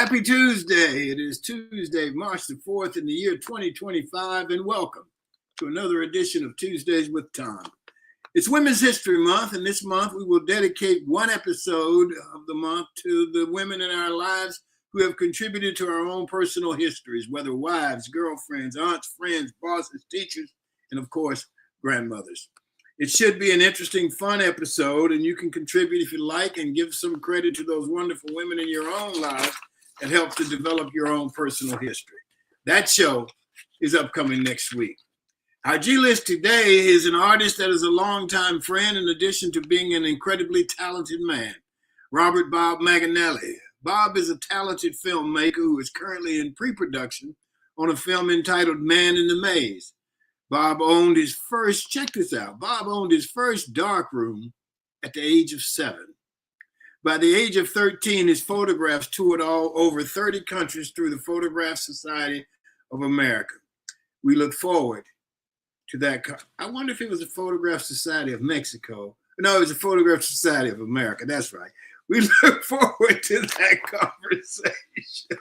Happy Tuesday. It is Tuesday, March the 4th in the year 2025, and welcome to another edition of Tuesdays with Tom. It's Women's History Month, and this month we will dedicate one episode of the month to the women in our lives who have contributed to our own personal histories, whether wives, girlfriends, aunts, friends, bosses, teachers, and of course, grandmothers. It should be an interesting, fun episode, and you can contribute if you like and give some credit to those wonderful women in your own lives that help to develop your own personal history. That show is upcoming next week. Our G-list today is an artist that is a longtime friend in addition to being an incredibly talented man, Robert Bob Manganelli. Bob is a talented filmmaker who is currently in pre-production on a film entitled Man in the Maze. Bob owned his first, check this out, Bob owned his first darkroom at the age of 7. By the age of 13, his photographs toured all over 30 countries through the Photograph Society of America. We look forward to that. I wonder if it was the Photograph Society of Mexico. No, it was the Photograph Society of America. That's right. We look forward to that conversation.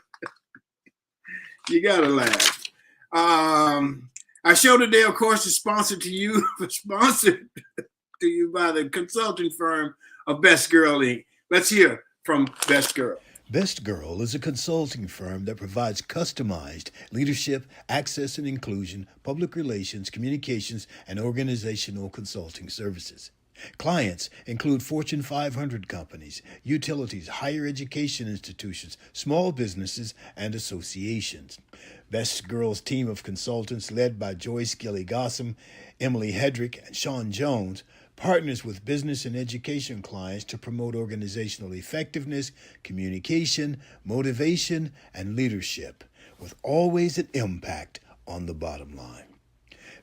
You gotta laugh. Our show today, of course, is sponsored to you by the consulting firm of Best Girl Inc. Let's hear from Best Girl. Best Girl is a consulting firm that provides customized leadership, access and inclusion, public relations, communications, and organizational consulting services. Clients include Fortune 500 companies, utilities, higher education institutions, small businesses, and associations. Best Girl's team of consultants, led by Joyce Gilly-Gossam, Emily Hedrick, and Sean Jones, partners with business and education clients to promote organizational effectiveness, communication, motivation, and leadership, with always an impact on the bottom line.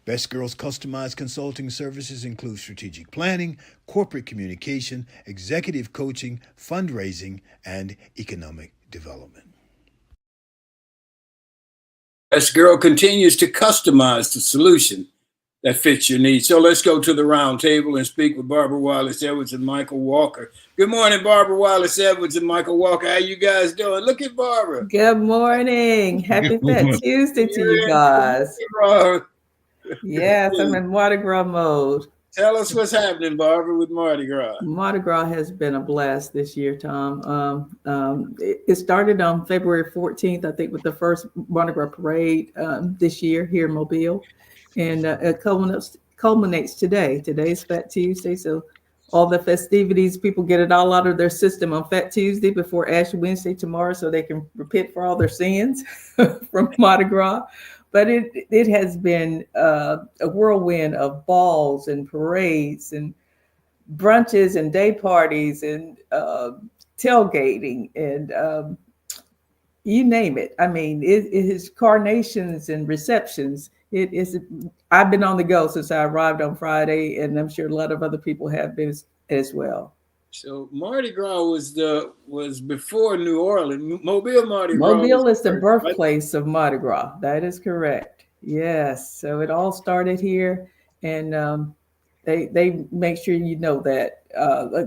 Best Girl's customized consulting services include strategic planning, corporate communication, executive coaching, fundraising, and economic development. Best Girl continues to customize the solution that fits your needs. So let's go to the round table and speak with Barbara Wallace Edwards and Michael Walker. Good morning, Barbara Wallace Edwards and Michael Walker. How you guys doing? Look at Barbara. Good morning. Happy Fat Tuesday to you guys. Yes, I'm in Mardi Gras mode. Tell us what's happening, Barbara, with Mardi Gras. Mardi Gras has been a blast this year, Tom. It started on February 14th, I think, with the first Mardi Gras parade this year here in Mobile. And it culminates today. Today's Fat Tuesday, so all the festivities, people get it all out of their system on Fat Tuesday before Ash Wednesday tomorrow so they can repent for all their sins from Mardi Gras. But it has been a whirlwind of balls and parades and brunches and day parties and tailgating and you name it. I mean, it is carnations and receptions. It is. I've been on the go since I arrived on Friday, and I'm sure a lot of other people have been as well. So Mardi Gras was before New Orleans. Mobile Mardi Gras. Mobile is the birthplace of Mardi Gras. That is correct. Yes. So it all started here, and they make sure you know that.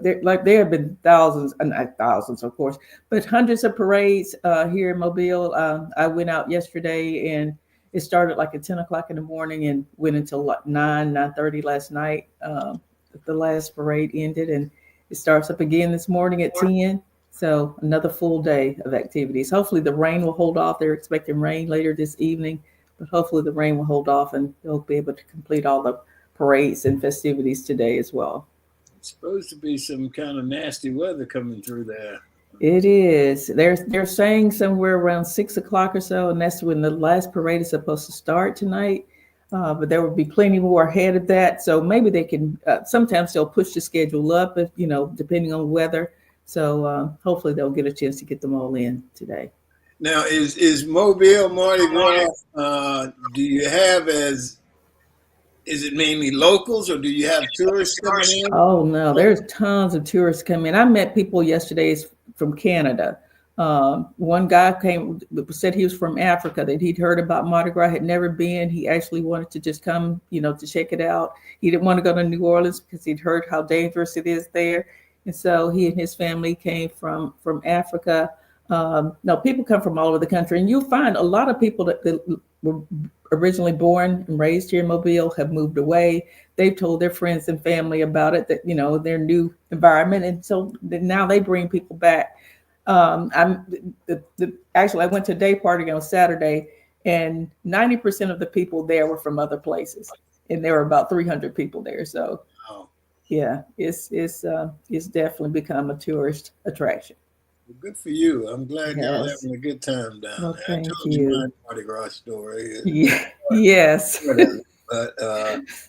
There have been thousands, not thousands, of course, but hundreds of parades here in Mobile. I went out yesterday, and it started like at 10 o'clock in the morning and went until like 9:30 last night. The last parade ended, and it starts up again this morning at 10. So another full day of activities. Hopefully the rain will hold off. They're expecting rain later this evening, but hopefully the rain will hold off and they'll be able to complete all the parades and festivities today as well. It's supposed to be some kind of nasty weather coming through there. It is. They're saying somewhere around 6 o'clock or so, and that's when the last parade is supposed to start tonight. But there will be plenty more ahead of that. So maybe they can, sometimes they'll push the schedule up, if, depending on weather. So hopefully they'll get a chance to get them all in today. Now, is Mobile Mardi Gras, do you have is it mainly locals or do you have tourists coming in? Oh, no, there's tons of tourists coming in. I met people yesterday from Canada. One guy said he was from Africa, that he'd heard about Mardi Gras, had never been. He actually wanted to just come, to check it out. He didn't want to go to New Orleans because he'd heard how dangerous it is there. And so he and his family came from Africa. No, people come from all over the country, and you'll find a lot of people that were originally born and raised here in Mobile have moved away. They've told their friends and family about it, that, their new environment, and so now they bring people back. Actually, I went to a day party on Saturday, and 90% of the people there were from other places, and there were about 300 people there. So, yeah, it's definitely become a tourist attraction. Well, good for you. I'm glad y'all Yes. having a good time down Well, there. thank I told you. my Mardi Gras story. Yeah. Yes. Whatever. But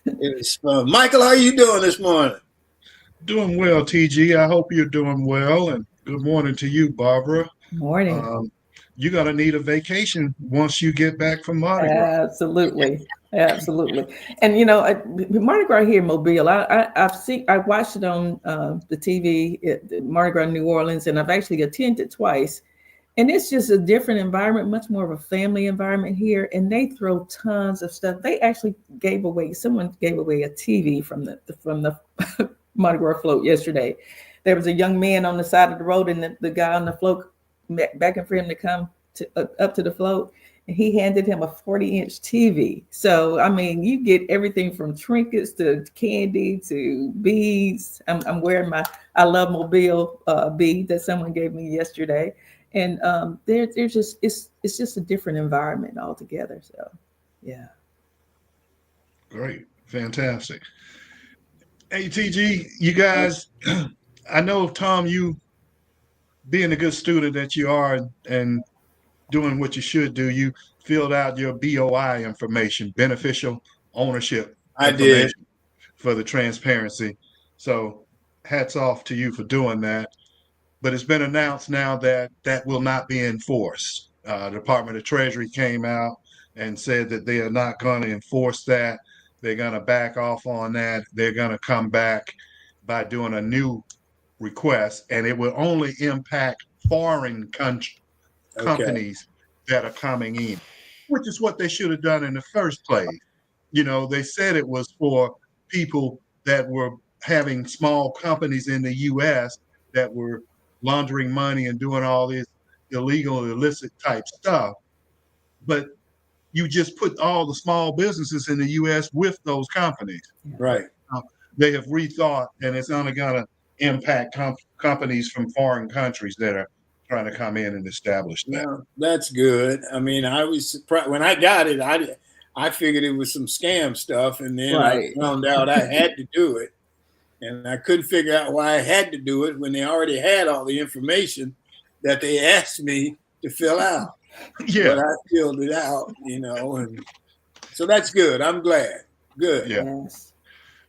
it was fun. Michael, how you doing this morning? Doing well, TG. I hope you're doing well, and good morning to you, Barbara. Morning. You're gonna need a vacation once you get back from Mardi Gras. Absolutely. Absolutely. And Mardi Gras here in Mobile, I watched it on the TV at Mardi Gras New Orleans, and I've actually attended twice. And it's just a different environment, much more of a family environment here. And they throw tons of stuff. Someone gave away a TV from the Mardi Gras float yesterday. There was a young man on the side of the road, and the guy on the float begging for him to come up to the float. And he handed him a 40-inch TV. So, I mean, you get everything from trinkets to candy to beads. I'm wearing my I Love Mobile bead that someone gave me yesterday. And there's just it's just a different environment altogether. So, yeah. Great, fantastic. Hey, TG, you guys, I know, Tom, you being a good student that you are and doing what you should do, you filled out your BOI information, beneficial ownership I information did. for the transparency. So hats off to you for doing that. But it's been announced now that that will not be enforced. The Department of Treasury came out and said that they are not going to enforce that. They're going to back off on that. They're going to come back by doing a new request, and it will only impact foreign companies that are coming in, which is what they should have done in the first place. They said it was for people that were having small companies in the U.S. that were laundering money and doing all this illegal, illicit type stuff. But you just put all the small businesses in the U.S. with those companies. Right. They have rethought, and it's only going to impact companies from foreign countries that are trying to come in and establish that. Well, that's good. I mean, I was surprised when I got it. I figured it was some scam stuff, and then Right. I found out I had to do it, and I couldn't figure out why I had to do it when they already had all the information that they asked me to fill out. Yeah. But I filled it out, and so that's good. I'm glad. Good. Yeah. Yes.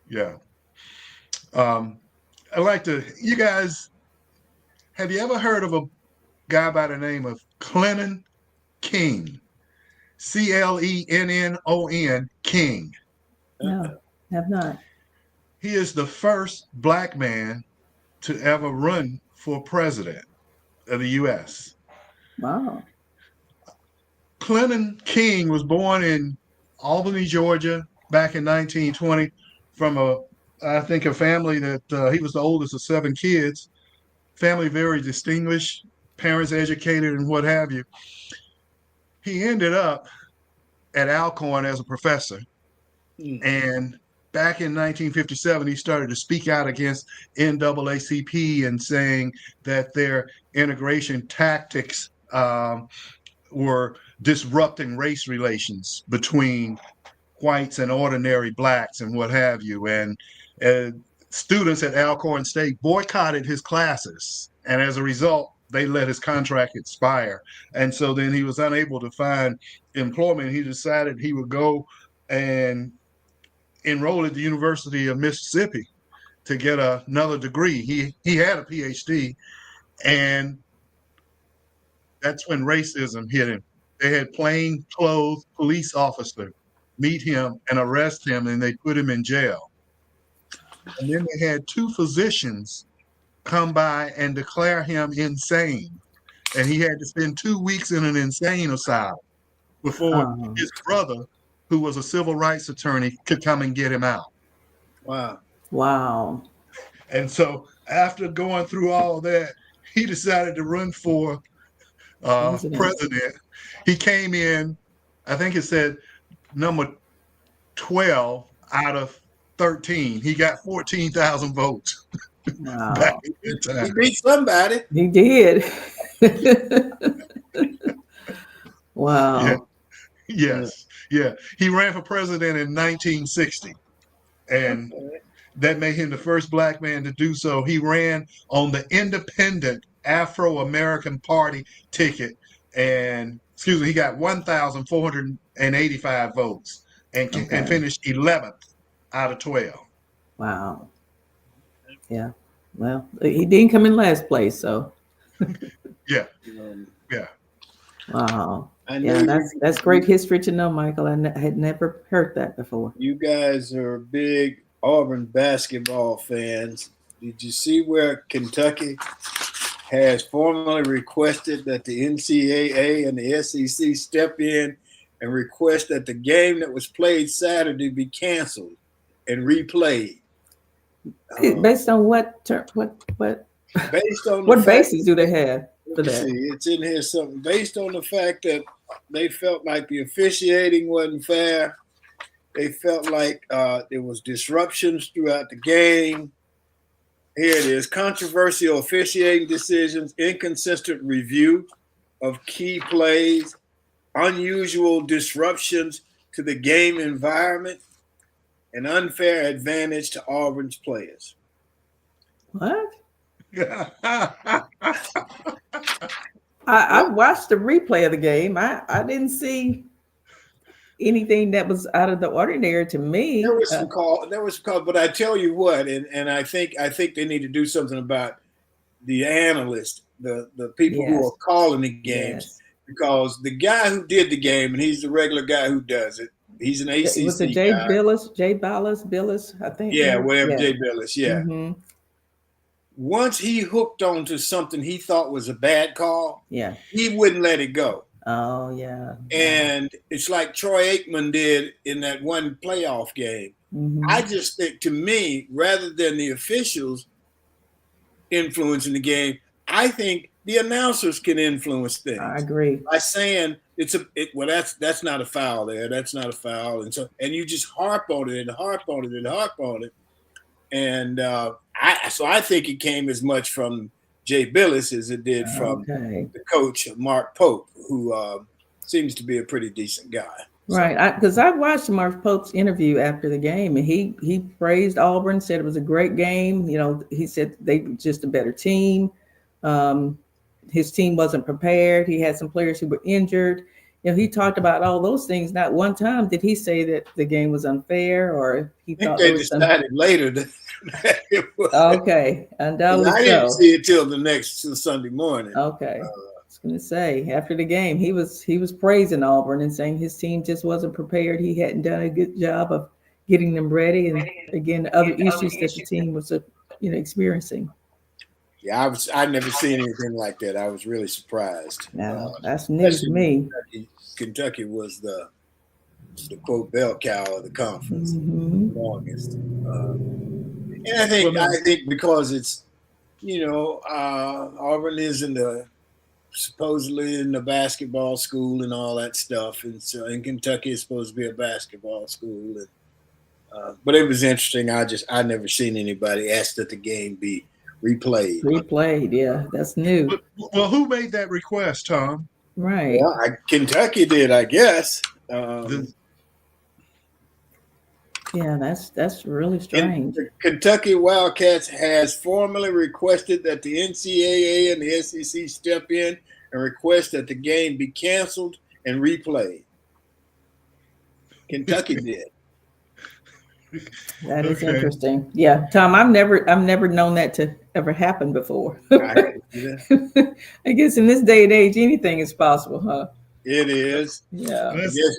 Yeah. I'd like to, you guys, have you ever heard of a guy by the name of Clennon King? Clennon King. No, have not. He is the first Black man to ever run for president of the U.S. Wow. Clennon King was born in Albany, Georgia, back in 1920, from I think a family that he was the oldest of 7 kids. Family very distinguished, parents educated, and what have you. He ended up at Alcorn as a professor, and back in 1957, he started to speak out against NAACP and saying that their integration tactics were disrupting race relations between whites and ordinary Blacks and what have you. And students at Alcorn State boycotted his classes. And as a result, they let his contract expire. And so then he was unable to find employment. He decided he would go and enroll at the University of Mississippi to get another degree. He had a PhD, and that's when racism hit him. They had plainclothes police officer meet him and arrest him, and they put him in jail. And then they had 2 physicians come by and declare him insane. And he had to spend 2 weeks in an insane asylum before his brother, who was a civil rights attorney, could come and get him out. Wow. Wow. And so after going through all that, he decided to run for president. He came in, I think it said number 12 out of 13. He got 14,000 votes back Wow. in that He time. beat somebody. He did. Yeah, Wow. yes, yeah. He ran for president in 1960, and Okay. that made him the first black man to do so. He ran on the independent Afro-American Party ticket, and he got 1,485 votes and Okay. finished 11th out of 12. Wow. Yeah. Well, he didn't come in last place, so Yeah, Um, yeah. wow. I Yeah, know that's great history to know, Michael. I had never heard that before. you guys are big Auburn basketball fans. Did you see where Kentucky has formally requested that the NCAA and the SEC step in and request that the game that was played Saturday be canceled and replayed? Based on what Based on the what fact, basis do they have for let me that? see, it's in here something. Based on the fact that they felt like the officiating wasn't fair, they felt like there was disruptions throughout the game. Here it is: controversial officiating decisions, inconsistent review of key plays, unusual disruptions to the game environment, and unfair advantage to Auburn's players. What? I watched the replay of the game. I didn't see anything that was out of the ordinary to me. There was some call. There was call, but I tell you what, and I think they need to do something about the analysts, the people who Yes. are calling the games, Yes. because the guy who did the game, and he's the regular guy who does it. He's an ACC Was it Jay guy. Billis, I think. Yeah, maybe? whatever, Yeah. Jay Billis. Yeah. Mm-hmm. Once he hooked onto something he thought was a bad call, Yeah. he wouldn't let it go. Oh yeah. And it's like Troy Aikman did in that one playoff game. Mm-hmm. I just think, to me, rather than the officials influencing the game, I think the announcers can influence things. I agree. By saying that's not a foul there, that's not a foul, and you just harp on it and harp on it and harp on it, and I think it came as much from Jay Billis as it did from the coach Mark Pope, who seems to be a pretty decent guy. Right, because I watched Mark Pope's interview after the game, and he praised Auburn, said it was a great game. You know, he said they were just a better team. His team wasn't prepared. He had some players who were injured. You know, he talked about all those things. Not one time did he say that the game was unfair, or he thought they decided later that it was. Okay, undoubtedly I didn't see it till the next Sunday morning. Okay. I was going to say, after the game, he was praising Auburn and saying his team just wasn't prepared. He hadn't done a good job of getting them ready, and again, other issues that the team was, experiencing. Yeah, I'd never seen anything like that. I was really surprised. Now that's news to me. Kentucky was the quote bell cow of the conference, longest. And I think because it's, Auburn is supposedly in the basketball school and all that stuff, and so in Kentucky is supposed to be a basketball school. And, but it was interesting. I never seen anybody ask that the game be replayed. Replayed, yeah, that's new. Well, who made that request, Tom? Right. Well, Kentucky did, I guess. Yeah, that's really strange. The Kentucky Wildcats has formally requested that the NCAA and the SEC step in and request that the game be canceled and replayed. Kentucky did. That is interesting. Yeah, Tom, I've never known that to ever happen before. I guess in this day and age, anything is possible, huh? It is. Yeah.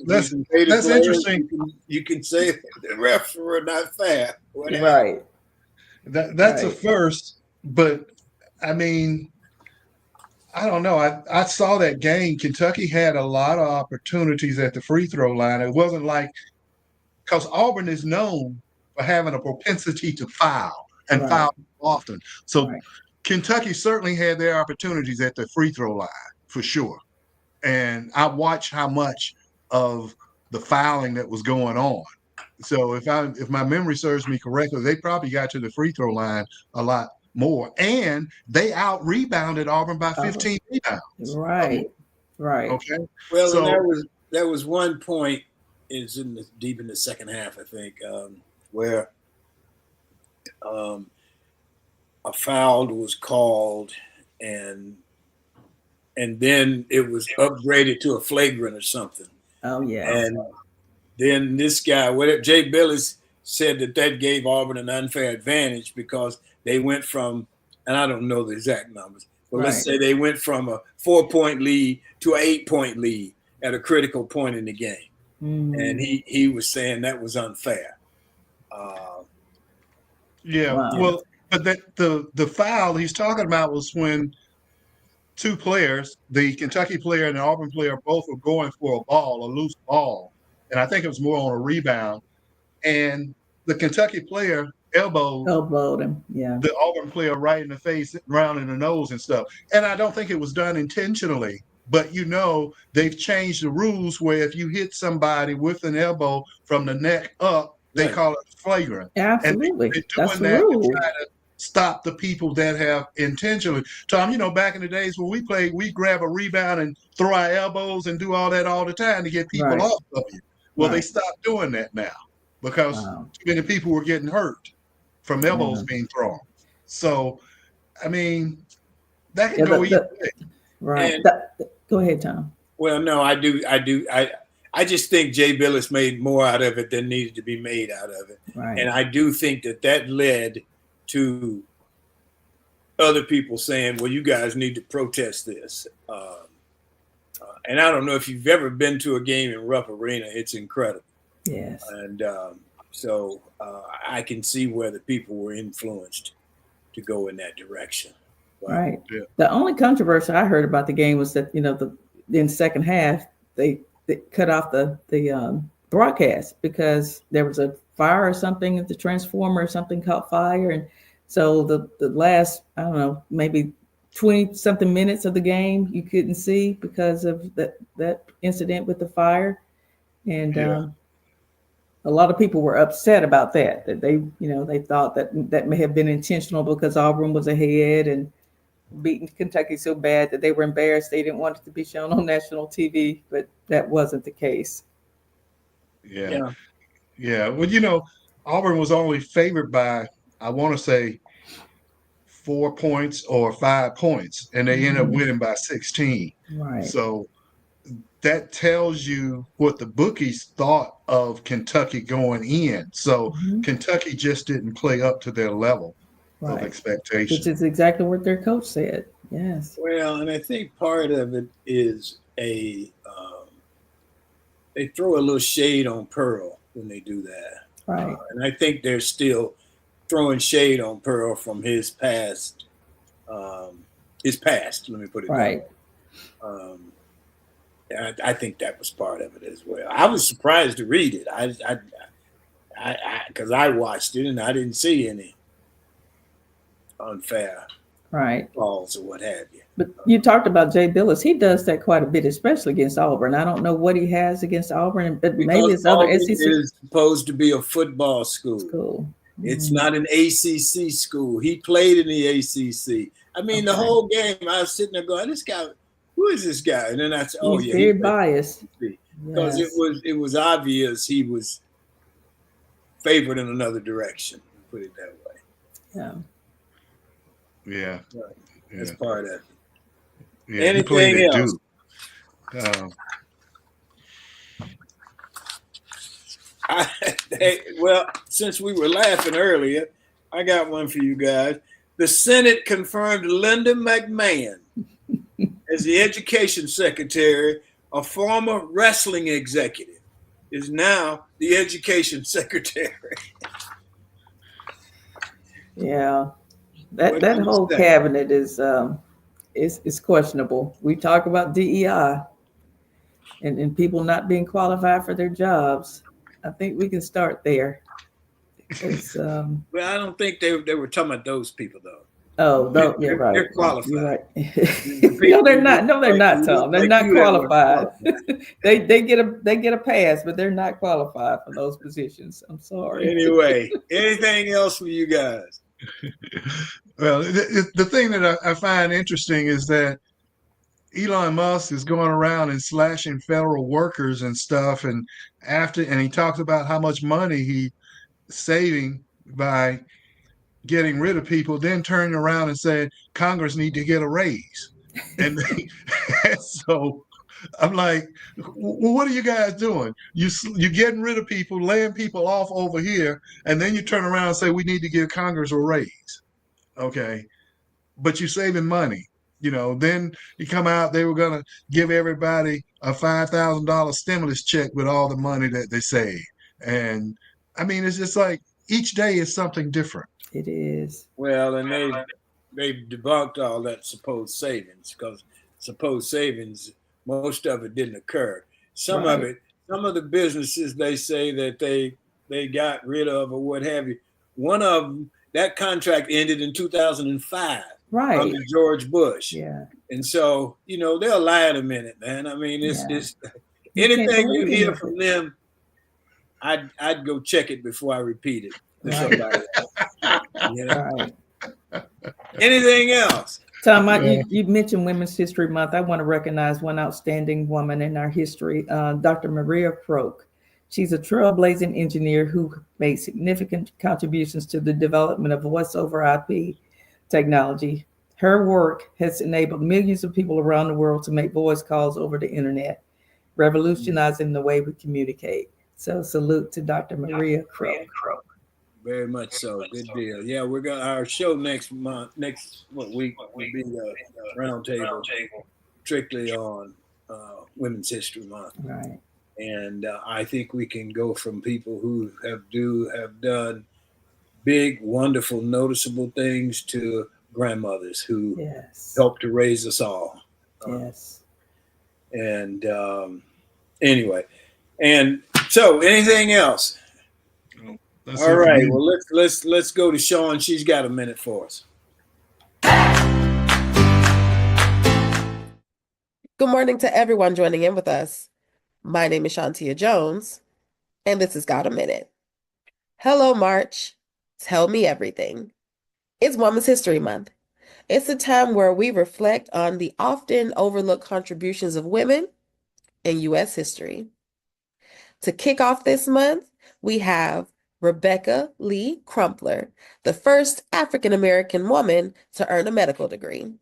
That's interesting. You can say the refs were not fair. Whatever. Right. That's a first, but I mean, I don't know. I saw that game. Kentucky had a lot of opportunities at the free throw line. It wasn't like, because Auburn is known for having a propensity to foul and foul often. So Kentucky certainly had their opportunities at the free throw line for sure. And I watched how much of the fouling that was going on. So if my memory serves me correctly, they probably got to the free throw line a lot more, and they out rebounded Auburn by 15 rebounds. Right. Okay. Well, and So there was one point is deep in the second half, I think, where a foul was called, and then it was upgraded to a flagrant or something. Oh yeah. And then this guy, Jay Billis, said that gave Auburn an unfair advantage because they went from, and I don't know the exact numbers, but let's say they went from a 4-point lead to an 8-point lead at a critical point in the game. And he was saying that was unfair. Well, but the foul he's talking about was when two players, the Kentucky player and the Auburn player, both were going for a loose ball. And I think it was more on a rebound. And the Kentucky player elbowed him. Yeah. The Auburn player right in the face, round in the nose and stuff. And I don't think it was done intentionally. But they've changed the rules where if you hit somebody with an elbow from the neck up, they call it flagrant. Absolutely. And they're doing that to try to stop the people that have intentionally. Tom, back in the days when we played, we grab a rebound and throw our elbows and do all that all the time to get people off of you. Well, they stopped doing that now because too many people were getting hurt from elbows being thrown. So, I mean, that can go either way. Right. Go ahead, Tom. Well, no, I do. I just think Jay Billis made more out of it than needed to be made out of it. Right. And I do think that led to other people saying, well, you guys need to protest this. And I don't know if you've ever been to a game in Rupp Arena. It's incredible. Yes. And so I can see where the people were influenced to go in that direction. Right. Yeah. The only controversy I heard about the game was that, in the second half, they cut off the broadcast because there was a fire or something at the transformer or something caught fire. And so the last, I don't know, maybe 20 something minutes of the game you couldn't see because of that incident with the fire. And a lot of people were upset about that they thought that may have been intentional because Auburn was ahead and beating Kentucky so bad that they were embarrassed. They didn't want it to be shown on national TV, but that wasn't the case. Yeah. Well, Auburn was only favored by, I want to say, 4 points or 5 points, and they ended up winning by 16. Right. So that tells you what the bookies thought of Kentucky going in. So Kentucky just didn't play up to their level of expectation. Which is exactly what their coach said. Yes. Well, and I think part of it is they throw a little shade on Pearl when they do that. Right. And I think they're still throwing shade on Pearl from his past. Let me put it right. that way. I think that was part of it as well. I was surprised to read it. Because I watched it and I didn't see any unfair calls or what have you. But you talked about Jay Billis. He does that quite a bit, especially against Auburn. I don't know what he has against Auburn, but maybe it's other Auburn SEC. is supposed to be a football school. It's not an ACC school. He played in the ACC. I mean, the whole game, I was sitting there going, "This guy, who is this guy?" And then I said, "Oh, he's very biased." Because it was obvious he was favored in another direction. Put it that way. Yeah. That's part of it. Yeah, anything else? Well, since we were laughing earlier, I got one for you guys. The Senate confirmed Linda McMahon as the education secretary. A former wrestling executive is now the education secretary. Yeah, that whole cabinet is questionable. We talk about DEI and people not being qualified for their jobs. I think we can start there. Well, I don't think they were talking about those people though. Oh, no, yeah, right. They're qualified. You're right. The No, they're people not. No, they're like not, you, Tom. They're like not you that weren't qualified. qualified. They get a pass, but they're not qualified for those positions. I'm sorry. Anyway, anything else for you guys? Well, the thing that I find interesting is that Elon Musk is going around and slashing federal workers and stuff, and he talks about how much money he's saving by getting rid of people, then turning around and saying Congress need to get a raise, and, and so I'm like, well, what are you guys doing? You're getting rid of people, laying people off over here, and then you turn around and say we need to give Congress a raise. Okay, but you're saving money. Then you come out, they were going to give everybody a $5,000 stimulus check with all the money that they saved. And I mean, it's just like each day is something different. It is. Well, and they've debunked all that supposed savings, because supposed savings, most of it didn't occur. Some of the businesses they say that they got rid of or what have you. One of them, that contract ended in 2005. Right. Under George Bush. Yeah. And so, they'll lie in a minute, man. I mean, it's You anything you hear anything. from them, I'd go check it before I repeat it to Right. somebody. Right. Anything else? Tom, you mentioned Women's History Month. I want to recognize one outstanding woman in our history, Dr. Maria Croak. She's a trailblazing engineer who made significant contributions to the development of voice over IP technology. Her work has enabled millions of people around the world to make voice calls over the internet, revolutionizing the way we communicate. So salute to Dr. Maria Croak. Very much so. Good deal. Yeah, our show next week will be the roundtable strictly on Women's History Month. Right. And I think we can go from people who have done big, wonderful, noticeable things to grandmothers who helped to raise us all. Yes. And anyway, and so anything else? All right. Well, let's go to Sean. She's got a minute for us. Good morning to everyone joining in with us. My name is Shantia Jones, and this is Got a Minute. Hello, March. Tell me everything. It's Women's History Month. It's a time where we reflect on the often overlooked contributions of women in U.S. history. To kick off this month, we have Rebecca Lee Crumpler, the first African-American woman to earn a medical degree.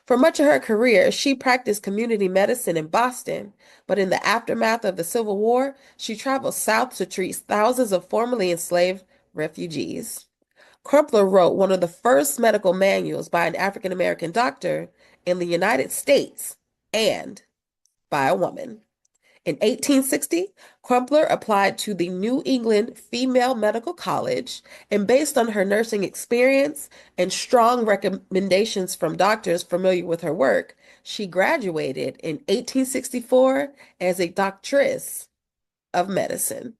For much of her career, she practiced community medicine in Boston, but in the aftermath of the Civil War, she traveled south to treat thousands of formerly enslaved refugees. Crumpler wrote one of the first medical manuals by an African-American doctor in the United States and by a woman. In 1860, Crumpler applied to the New England Female Medical College, and based on her nursing experience and strong recommendations from doctors familiar with her work, she graduated in 1864 as a doctress of medicine.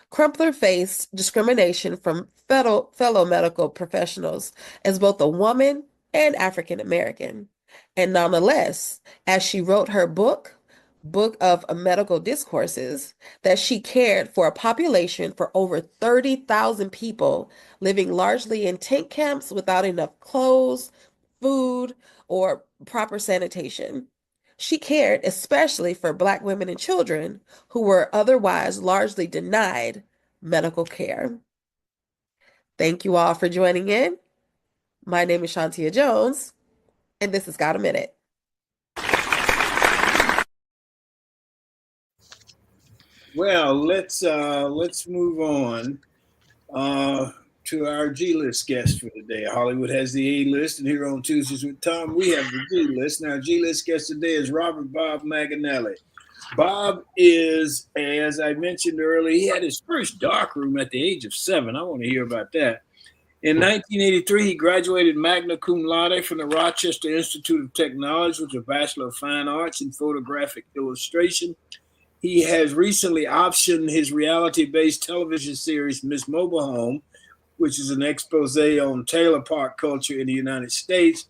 Crumpler faced discrimination from fellow medical professionals as both a woman and African American. And nonetheless, as she wrote her book of medical discourses, that she cared for a population for over 30,000 people living largely in tent camps without enough clothes, food, or proper sanitation. She cared especially for Black women and children who were otherwise largely denied medical care. Thank you all for joining in. My name is Shantia Jones, and this has Got a Minute. Well, let's move on to our G-list guest for today. Hollywood has the A-list, and here on Tuesdays with Tom, we have the G-list. Now, G-list guest today is Robert Bob Manganelli. Bob is, as I mentioned earlier, he had his first darkroom at the age of 7. I want to hear about that. In 1983, he graduated magna cum laude from the Rochester Institute of Technology with a Bachelor of Fine Arts in Photographic Illustration. He has recently optioned his reality-based television series, Miss Mobile Home, which is an expose on Taylor Park culture in the United States.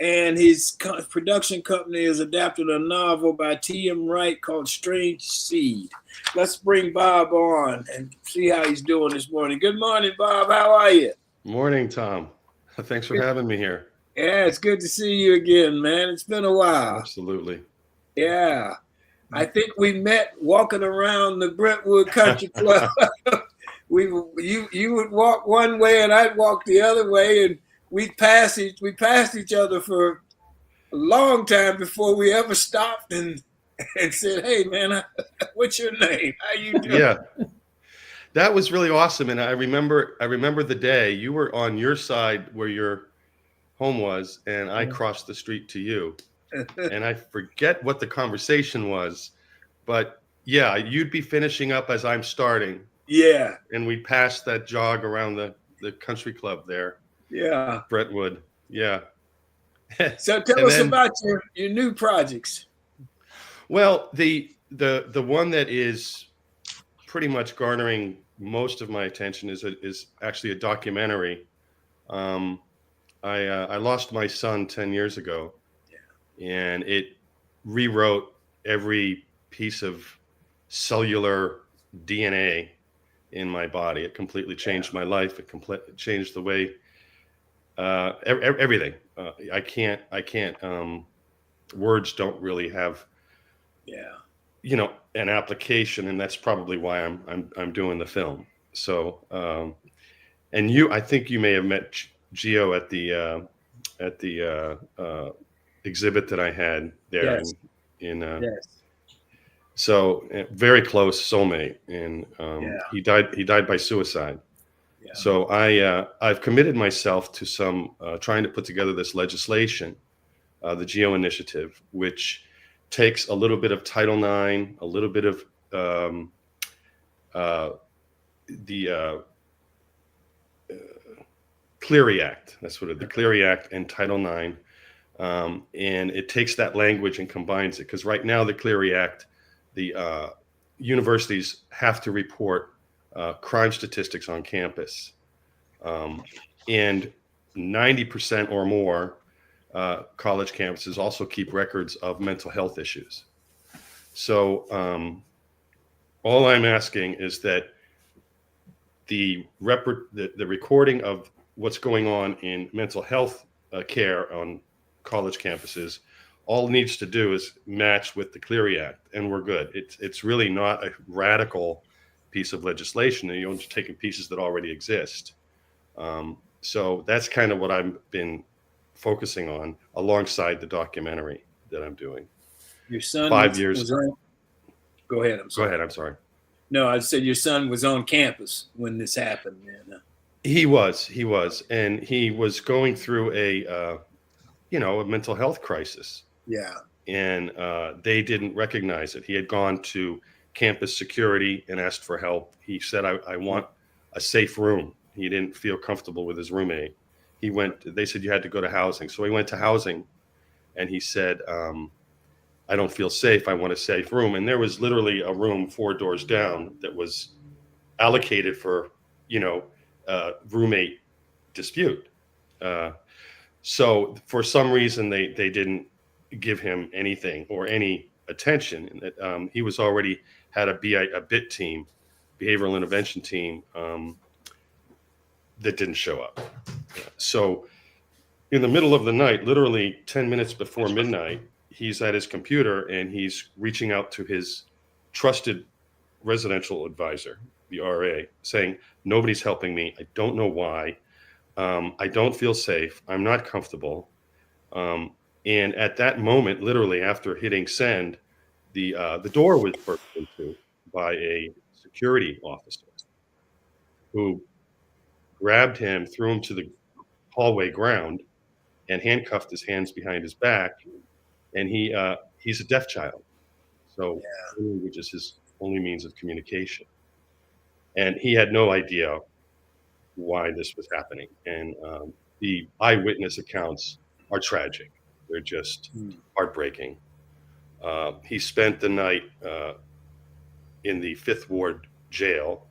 And his production company has adapted a novel by T.M. Wright called Strange Seed. Let's bring Bob on and see how he's doing this morning. Good morning, Bob. How are you? Morning, Tom. Thanks for having me here. Yeah, it's good to see you again, man. It's been a while. Absolutely. Yeah. I think we met walking around the Brentwood Country Club. You would walk one way and I'd walk the other way, and we passed each other for a long time before we ever stopped and said, "Hey, man, what's your name? How you doing?" Yeah, that was really awesome. And I remember the day you were on your side where your home was, and I crossed the street to you. And I forget what the conversation was, but yeah, you'd be finishing up as I'm starting. Yeah. And we passed that jog around the country club there. Yeah. Brentwood. Yeah. So tell us about your new projects. Well, the one that is pretty much garnering most of my attention is actually a documentary. I lost my son 10 years ago, and it rewrote every piece of cellular DNA in my body. It completely changed my life. It completely changed the way everything. I can't. Words don't really have, an application, and that's probably why I'm doing the film. So, and I think you may have met Gio at the exhibit that I had there. Yes. So very close soulmate, and he died by suicide. Yeah. So I've committed myself to trying to put together this legislation, the GEO initiative, which takes a little bit of Title IX, a little bit of the Clery Act. That's what the Clery Act and Title IX, and it takes that language and combines it. Because right now the Clery Act, the universities have to report crime statistics on campus, and 90% or more college campuses also keep records of mental health issues. So all I'm asking is that the recording of what's going on in mental health care on college campuses, all it needs to do is match with the Clery Act, and we're good. It's really not a radical piece of legislation. You're just taking pieces that already exist. So that's kind of what I've been focusing on alongside the documentary that I'm doing. Your son 5 years. Go ahead. I'm sorry. Go ahead. I'm sorry. No, I said your son was on campus when this happened. Man. He was, and he was going through a mental health crisis. Yeah. And they didn't recognize it. He had gone to campus security and asked for help. He said, I want a safe room. He didn't feel comfortable with his roommate. They said you had to go to housing. So he went to housing, and he said, I don't feel safe. I want a safe room. And there was literally a room 4 doors down that was allocated for, roommate dispute. So for some reason, they didn't give him anything or any attention. And he was already had a BIT team, behavioral intervention team, that didn't show up. So in the middle of the night, literally 10 minutes before midnight, he's at his computer and he's reaching out to his trusted residential advisor, the RA, saying, nobody's helping me. I don't know why. I don't feel safe. I'm not comfortable. And at that moment, literally after hitting send, the door was burst into by a security officer who grabbed him, threw him to the hallway ground, and handcuffed his hands behind his back. And he's a deaf child, so language is his only means of communication. And he had no idea why this was happening. And the eyewitness accounts are tragic. They're just heartbreaking. He spent the night in the 5th Ward jail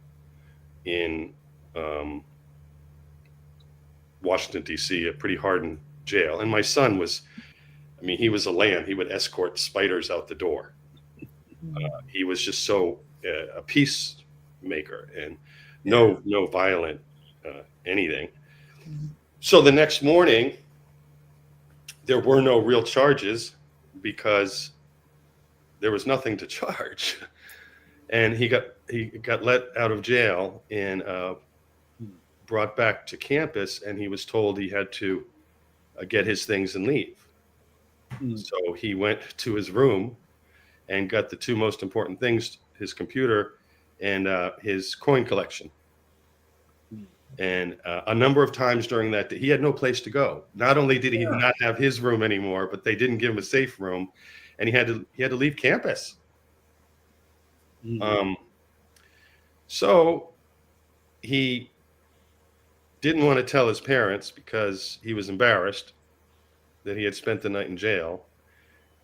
in Washington, D.C., a pretty hardened jail. And my son was, I mean, he was a lamb. He would escort spiders out the door. He was just so a peacemaker and no violent anything. So the next morning, there were no real charges because there was nothing to charge. And he got let out of jail and brought back to campus, and he was told he had to get his things and leave. So he went to his room and got the two most important things, his computer and his coin collection. And a number of times during that day, he had no place to go. Not only did he not have his room anymore, but they didn't give him a safe room, and he had to leave campus. So he didn't want to tell his parents because he was embarrassed that he had spent the night in jail.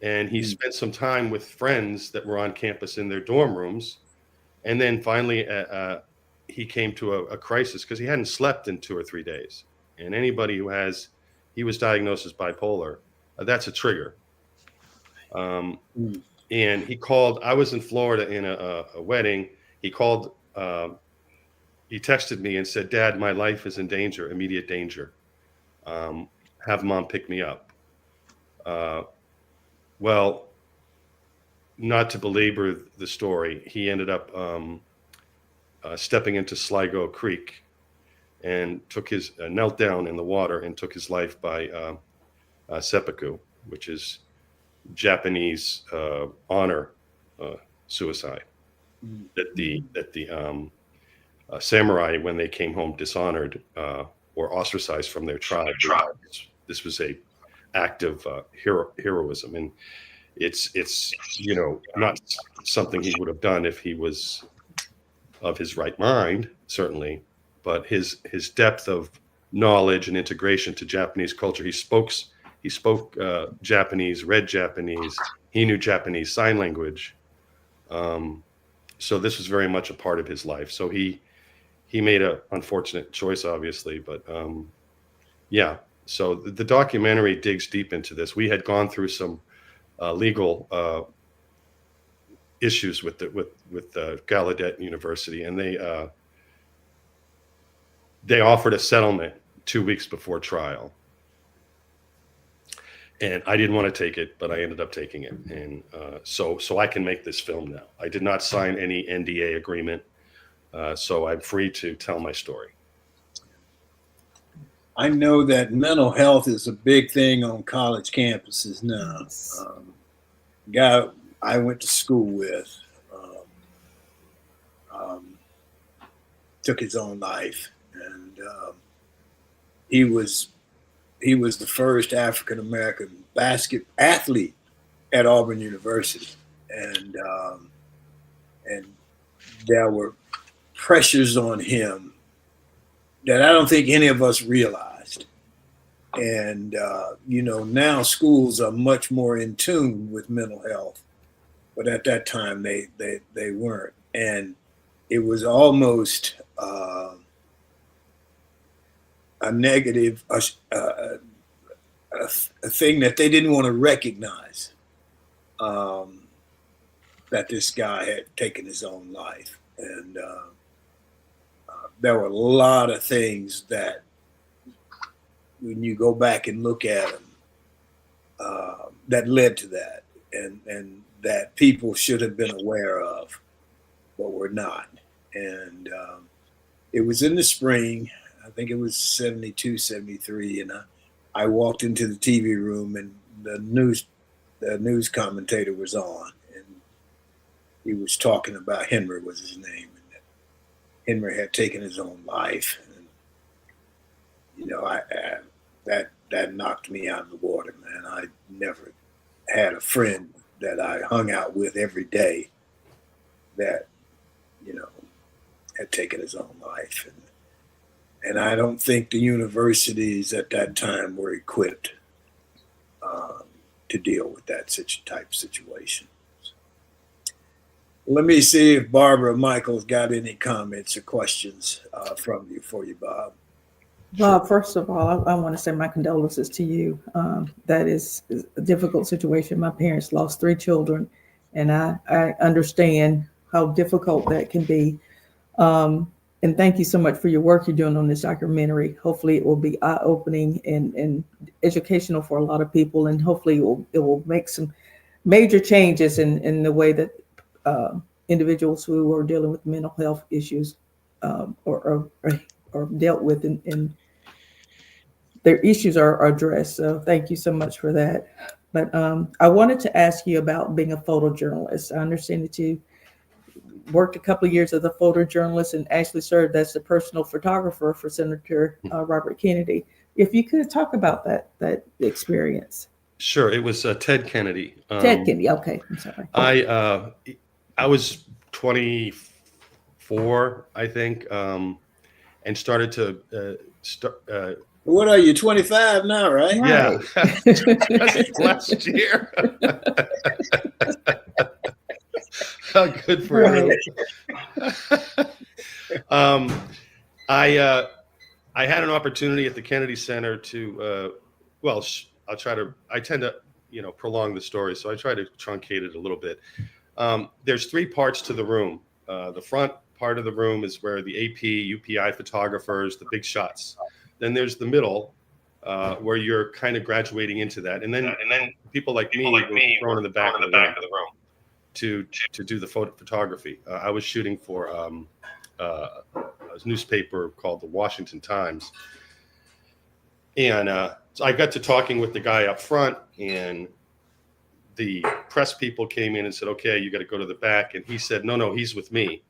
And he spent some time with friends that were on campus in their dorm rooms. And then finally, he came to a crisis because he hadn't slept in 2 or 3 days. And anybody who he was diagnosed as bipolar, that's a trigger. And he called, I was in Florida in a wedding. He called, he texted me and said, "Dad, my life is in danger, immediate danger. Have mom pick me up." Well, not to belabor the story, he ended up stepping into Sligo Creek and knelt down in the water and took his life by seppuku, which is Japanese honor suicide. That the samurai, when they came home dishonored or ostracized from their tribe, this was a act of heroism, and it's not something he would have done if he was of his right mind, certainly, but his depth of knowledge and integration to Japanese culture. He spoke Japanese, read Japanese. He knew Japanese Sign Language. So this was very much a part of his life. So he made an unfortunate choice, obviously, but yeah. So the documentary digs deep into this. We had gone through some legal issues with Gallaudet University, and they offered a settlement 2 weeks before trial. And I didn't want to take it, but I ended up taking it. And so I can make this film now. I did not sign any NDA agreement, so I'm free to tell my story. I know that mental health is a big thing on college campuses now. Guy I went to school with took his own life, and he was the first African American basket athlete at Auburn University, and there were pressures on him that I don't think any of us realized. And now schools are much more in tune with mental health, but at that time they weren't, and it was almost a negative, a thing that they didn't want to recognize, that this guy had taken his own life. And there were a lot of things that, when you go back and look at them, that led to that, and that people should have been aware of, but were not. And it was in the spring, I think it was 72, 73, and I walked into the TV room, and the news commentator was on, and he was talking about Henry was his name, and that Henry had taken his own life. And, that knocked me out of the water, man. I never had a friend that I hung out with every day that, had taken his own life. And I don't think the universities at that time were equipped to deal with that type of situation. Let me see if Barbara Michaels got any comments or questions for you, Bob. Well, first of all, I want to say my condolences to you. That is a difficult situation. My parents lost 3 children, and I understand how difficult that can be. And thank you so much for your work you're doing on this documentary. Hopefully, it will be eye-opening and educational for a lot of people, and hopefully, it will make some major changes in the way that individuals who are dealing with mental health issues or dealt with in their issues are addressed. So thank you so much for that. But I wanted to ask you about being a photojournalist. I understand that you worked a couple of years as a photojournalist and actually served as the personal photographer for Senator Robert Kennedy. If you could talk about that experience. Sure. It was Ted Kennedy. Ted Kennedy. Okay, I'm sorry. I was 24, I think, and started to What are you, 25 now, right? Yeah, Right. last year. Good for you. I had an opportunity at the Kennedy Center to, I tend to, prolong the story, so I try to truncate it a little bit. There's 3 parts to the room. The front part of the room is where the AP, UPI photographers, the big shots. Then there's the middle, where you're kind of graduating into that, and then people like me were thrown in the back of the room to do the photography. I was shooting for a newspaper called the Washington Times, and so I got to talking with the guy up front, and the press people came in and said, "Okay, you got to go to the back," and he said, "No, he's with me."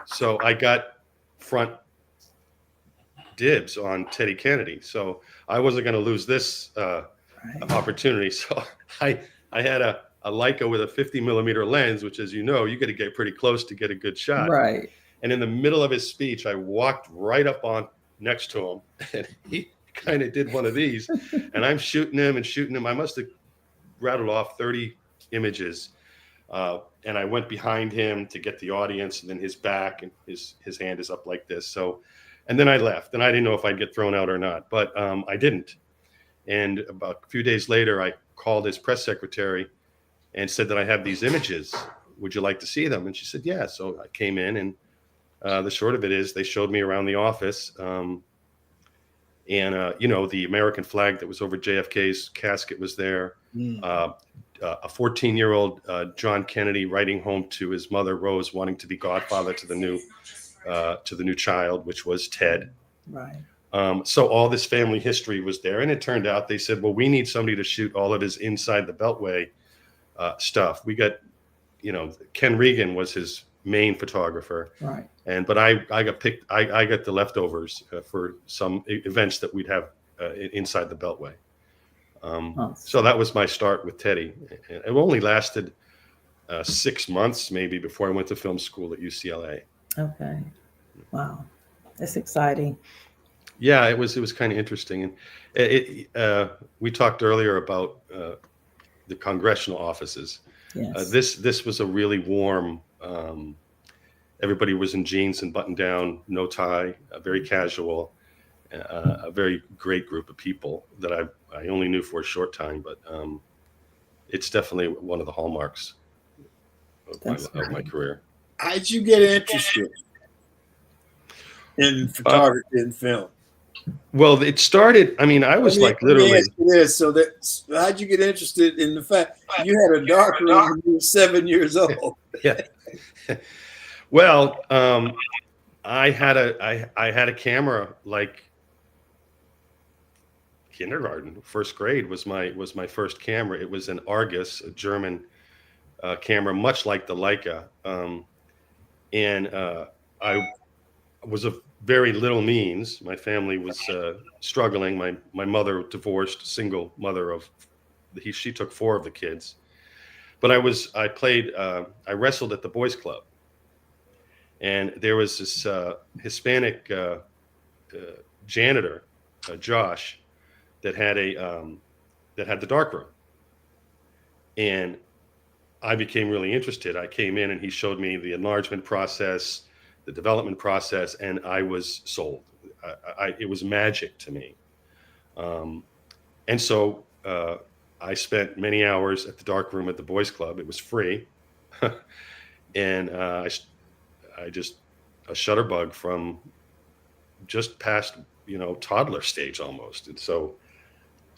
So I got front dibs on Teddy Kennedy. So I wasn't going to lose this opportunity. So I had a Leica with a 50 millimeter lens, which, as you know, you got to get pretty close to get a good shot. Right. And in the middle of his speech, I walked right up on next to him, and he kind of did one of these, and I'm shooting him. I must have rattled off 30 images. And I went behind him to get the audience, and then his back, and his hand is up like this. So, and then I left, and I didn't know if I'd get thrown out or not, but I didn't. And about a few days later, I called his press secretary and said that I have these images. Would you like to see them? And she said, yeah. So I came in, and the short of it is they showed me around the office. And the American flag that was over JFK's casket was there. A 14-year-old John Kennedy writing home to his mother, Rose, wanting to be godfather to the new child, which was Ted. Right. So all this family history was there. And it turned out they said, well, we need somebody to shoot all of his inside the Beltway stuff. We got, Ken Regan was his main photographer. Right. But I got picked. I got the leftovers for some events that we'd have inside the Beltway. So that was my start with Teddy. It only lasted 6 months maybe before I went to film school at UCLA. Okay. Wow. That's exciting. Yeah, it was kind of interesting. And we talked earlier about the congressional offices. Yes. This was a really warm. Everybody was in jeans and button down, no tie, very casual. A very great group of people that I only knew for a short time, but it's definitely one of the hallmarks of my career. How did you get interested in photography and film? Well, it started. I mean, I was literally. Ask you this, so how'd you get interested in the fact you had a dark room when you were 7 years old? Yeah. Well, I had a camera like kindergarten. First grade was my first camera. It was an Argus, a German camera, much like the Leica. And I was of very little means. My family was struggling. My mother divorced, single mother she took 4 of the kids. But I wrestled at the boys club. And there was this Hispanic janitor, Josh, that had the darkroom, and I became really interested. I came in, and he showed me the enlargement process, the development process, and I was sold. it was magic to me. And so I spent many hours at the dark room at the boys club. It was free. And I just a shutterbug from just past, toddler stage almost. And so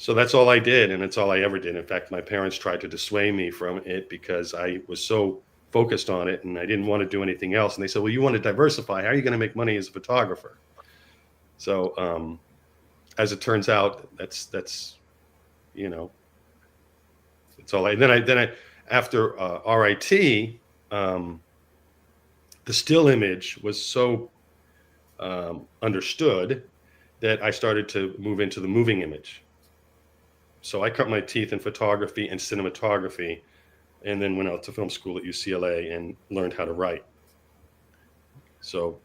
that's all I did. And it's all I ever did. In fact, my parents tried to dissuade me from it because I was so focused on it and I didn't want to do anything else. And they said, well, you want to diversify. How are you going to make money as a photographer? So as it turns out, that's it's all I, then I, after RIT, the still image was so understood that I started to move into the moving image. So I cut my teeth in photography and cinematography, and then went out to film school at UCLA and learned how to write. So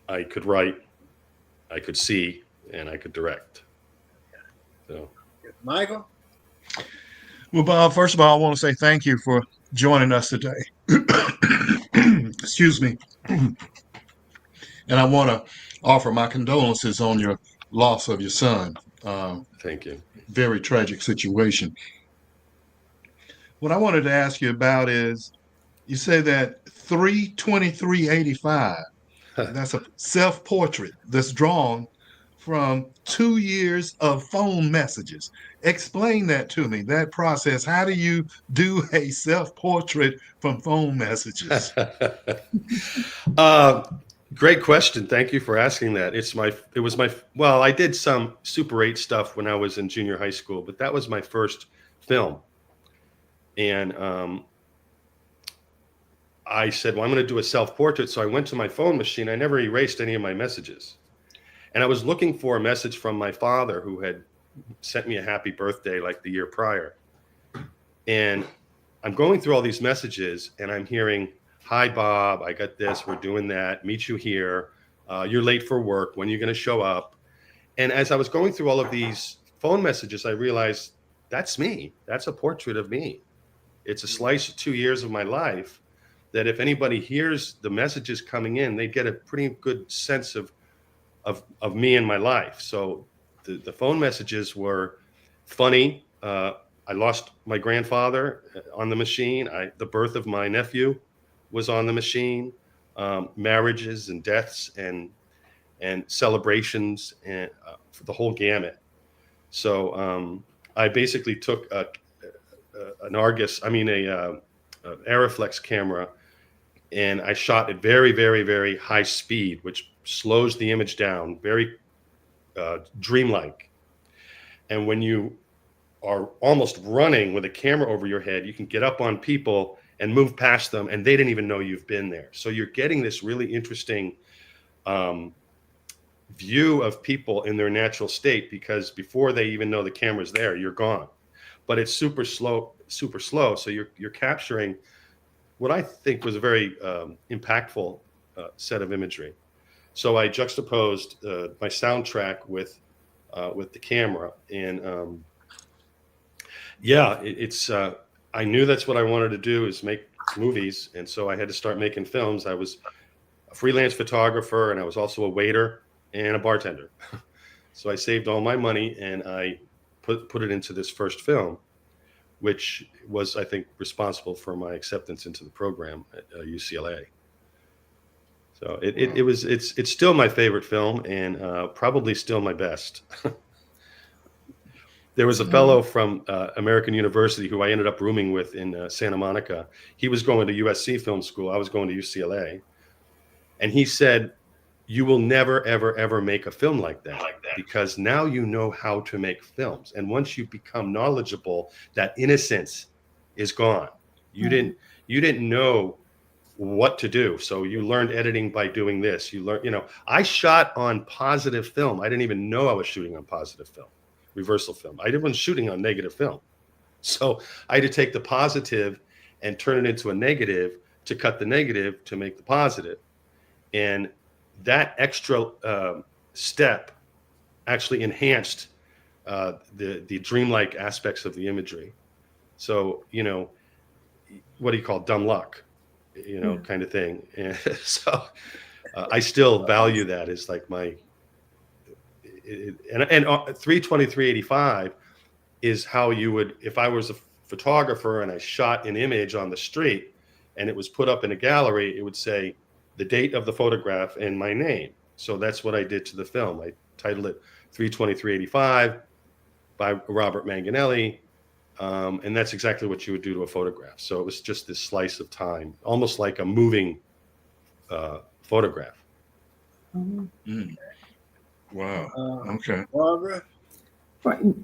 I could write, I could see, and I could direct. So, Michael? Well, Bob, first of all, I want to say thank you for joining us today. Excuse me. And I want to offer my condolences on your loss of your son. thank you. Very tragic situation. What I wanted to ask you about is, you say that 3/23/85, that's a self-portrait that's drawn from 2 years of phone messages. Explain that to me, that process. How do you do a self-portrait from phone messages? Great question. Thank you for asking that. Well, I did some Super 8 stuff when I was in junior high school, but that was my first film. And I said, well, I'm going to do a self-portrait. So I went to my phone machine. I never erased any of my messages. And I was looking for a message from my father who had sent me a happy birthday like the year prior. And I'm going through all these messages and I'm hearing, hi, Bob, I got this, we're doing that, meet you here. You're late for work. When are you going to show up? And as I was going through all of these phone messages, I realized that's me. That's a portrait of me. It's a slice of 2 years of my life that if anybody hears the messages coming in, they get a pretty good sense of me and my life. So the phone messages were funny. I lost my grandfather on the machine. The birth of my nephew was on the machine. Marriages and deaths and celebrations and for the whole gamut. So I basically took an Arriflex camera, and I shot at very, very, very high speed, which slows the image down, very dreamlike. And when you are almost running with a camera over your head, you can get up on people and move past them, and they didn't even know you've been there. So you're getting this really interesting view of people in their natural state, because before they even know the camera's there, you're gone. But it's super slow. So you're capturing what I think was a very impactful set of imagery. So I juxtaposed my soundtrack with the camera, and I knew that's what I wanted to do, is make movies, and so I had to start making films. I was a freelance photographer, and I was also a waiter and a bartender. So I saved all my money and I put it into this first film, which was, I think, responsible for my acceptance into the program at UCLA. So it's still my favorite film, and probably still my best. There was a fellow from American University who I ended up rooming with in Santa Monica. He was going to USC Film School. I was going to UCLA. And he said, you will never, ever, ever make a film like that, because now you know how to make films. And once you become knowledgeable, that innocence is gone. You didn't know what to do. So you learned editing by doing this. I shot on positive film. I didn't even know I was shooting on positive film, reversal film. I wasn't shooting on negative film. So I had to take the positive and turn it into a negative to cut the negative to make the positive. And that extra step actually enhanced the dreamlike aspects of the imagery. So, what do you call dumb luck, kind of thing. And so I still value that as like my and 32385 is how you would, if I was a photographer and I shot an image on the street and it was put up in a gallery, it would say the date of the photograph and my name. So that's what I did to the film. I titled it 32385 by Robert Manganelli. And that's exactly what you would do to a photograph. So it was just this slice of time, almost like a moving photograph. Mm. Wow. Okay. Barbara?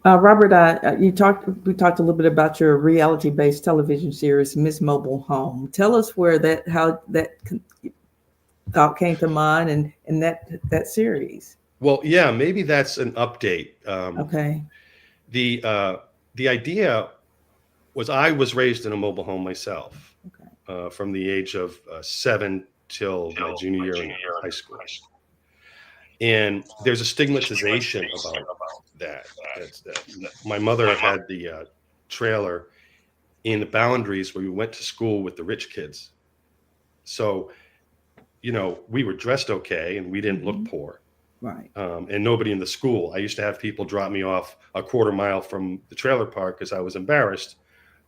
Robert, we talked a little bit about your reality-based television series, Miss Mobile Home. Tell us how that thought came to mind and that series. Well, yeah, maybe that's an update. Okay. The idea was I was raised in a mobile home myself, Okay. from the age of 7 till my junior year in high school. And there's a stigmatization about that. My mother had the trailer in the boundaries where we went to school with the rich kids. So, we were dressed okay and we didn't look poor. Right. And nobody in the school. I used to have people drop me off a quarter mile from the trailer park because I was embarrassed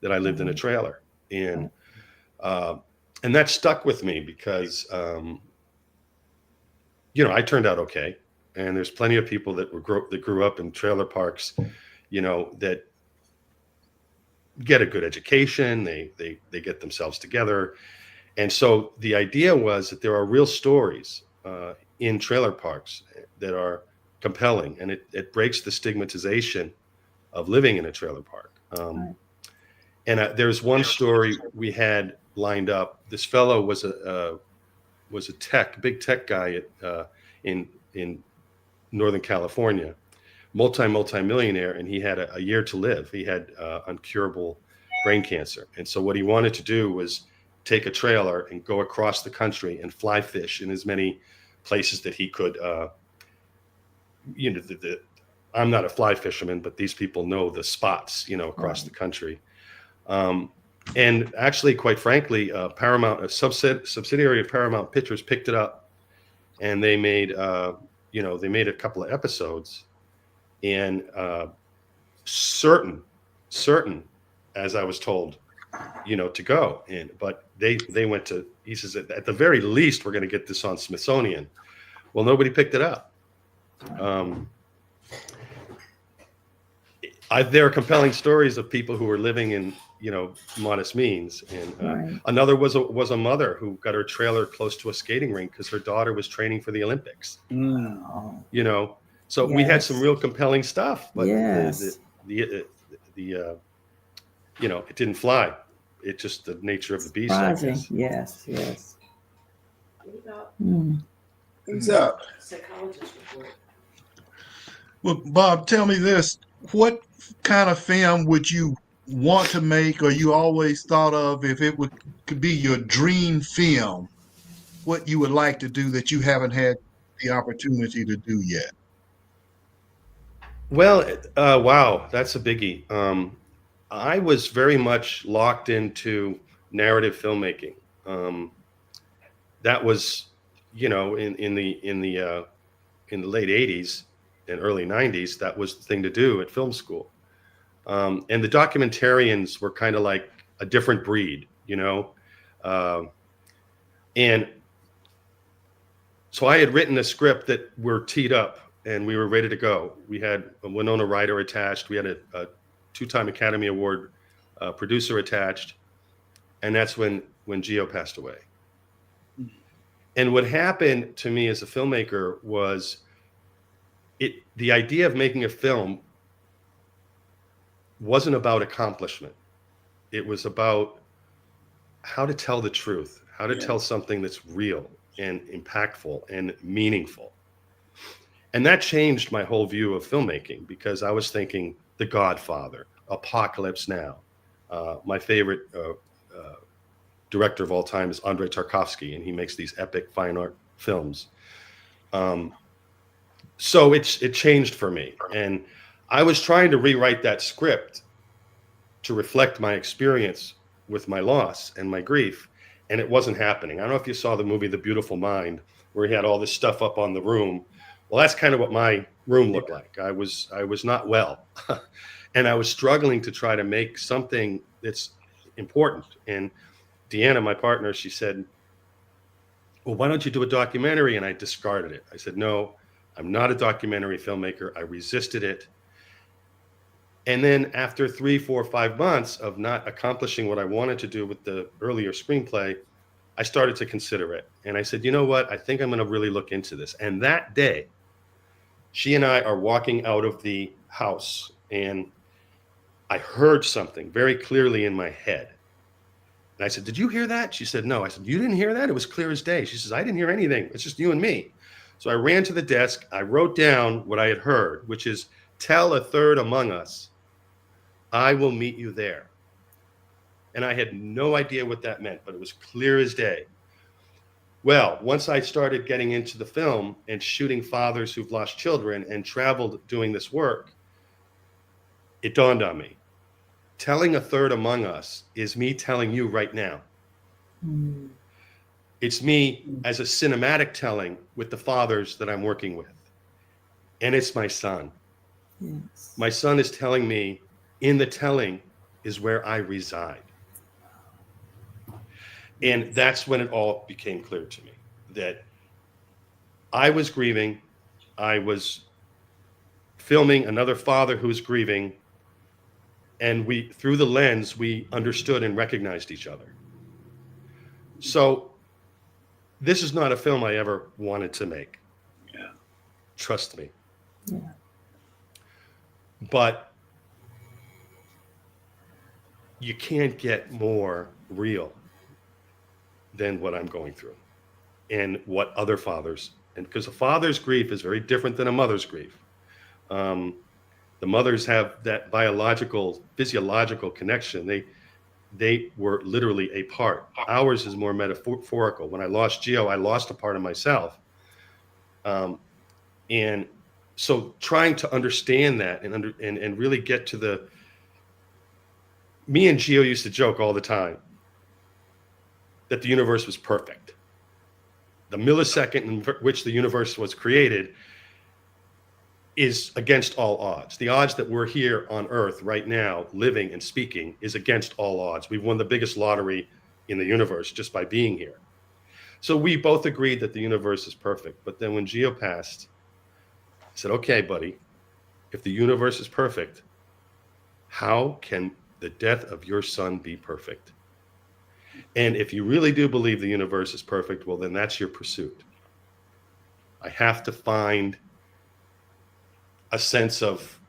that I lived in a trailer. And that stuck with me because, I turned out okay. And there's plenty of people that grew up in trailer parks, that get a good education. They get themselves together. And so the idea was that there are real stories in trailer parks that are compelling, and it breaks the stigmatization of living in a trailer park. And there's one story we had lined up. This fellow was a big tech guy in Northern California, multi-millionaire, and he had a year to live. He had uncurable brain cancer, and so what he wanted to do was take a trailer and go across the country and fly fish in as many places that he could. I'm not a fly fisherman, but these people know the spots, across the country. And actually, quite frankly, Paramount, a subsidiary of Paramount Pictures, picked it up, and they made a couple of episodes, and certain, as I was told, to go. But they went to. He says at the very least we're going to get this on Smithsonian. Well, nobody picked it up. There are compelling stories of people who were living in, modest means. And another was a mother who got her trailer close to a skating rink because her daughter was training for the Olympics. So we had some real compelling stuff, but it didn't fly. It's just the nature of the beast. Yes. What's up? Psychologist report. Well, Bob, tell me this. What kind of film would you want to make, or you always thought of if it could be your dream film, what you would like to do that you haven't had the opportunity to do yet? Well, wow, that's a biggie. I was very much locked into narrative filmmaking. That was, in the late 80s and early 90s, that was the thing to do at film school. And the documentarians were kind of like a different breed, and so I had written a script that were teed up and we were ready to go. We had a Winona Ryder attached. We had a 2-time Academy Award producer attached. And that's when Gio passed away. And what happened to me as a filmmaker was the idea of making a film wasn't about accomplishment. It was about how to tell the truth, how to tell something that's real and impactful and meaningful. And that changed my whole view of filmmaking, because I was thinking The Godfather, Apocalypse Now. My favorite director of all time is Andrei Tarkovsky, and he makes these epic fine art films. So it changed for me. And I was trying to rewrite that script to reflect my experience with my loss and my grief, and it wasn't happening. I don't know if you saw the movie The Beautiful Mind, where he had all this stuff up on the room Well, that's kind of what my room looked like. I was not well, and I was struggling to try to make something that's important. And Deanna, my partner, she said, well, why don't you do a documentary? And I discarded it. I said, no, I'm not a documentary filmmaker. I resisted it. And then after 3, 4, 5 months of not accomplishing what I wanted to do with the earlier screenplay, I started to consider it. And I said, you know what? I think I'm going to really look into this. And that day, she and I are walking out of the house, and I heard something very clearly in my head. And I said, did you hear that? She said, no. I said, you didn't hear that? It was clear as day. She says, I didn't hear anything. It's just you and me. So I ran to the desk. I wrote down what I had heard, which is, tell a third among us, I will meet you there. And I had no idea what that meant, but it was clear as day. Well, once I started getting into the film and shooting fathers who've lost children and traveled doing this work, it dawned on me. Telling a third among us is me telling you right now. Mm. It's me as a cinematic telling with the fathers that I'm working with. And it's my son. Yes. My son is telling me in the telling is where I reside. And that's when it all became clear to me that I was grieving. I was filming another father who's grieving. And we, through the lens, we understood and recognized each other. So this is not a film I ever wanted to make. Yeah. Trust me. Yeah. But you can't get more real than what I'm going through and what other fathers, and because a father's grief is very different than a mother's grief. The mothers have that biological, physiological connection. They were literally a part. Ours is more metaphorical. When I lost Gio, I lost a part of myself. And so trying to understand that and really get to the, me and Gio used to joke all the time that the universe was perfect. The millisecond in which the universe was created is against all odds. The odds that we're here on Earth right now, living and speaking, is against all odds. We've won the biggest lottery in the universe just by being here. So we both agreed that the universe is perfect. But then when Gio passed, I said, okay, buddy, if the universe is perfect, how can the death of your son be perfect? And if you really do believe the universe is perfect, well, then that's your pursuit. I have to find a sense of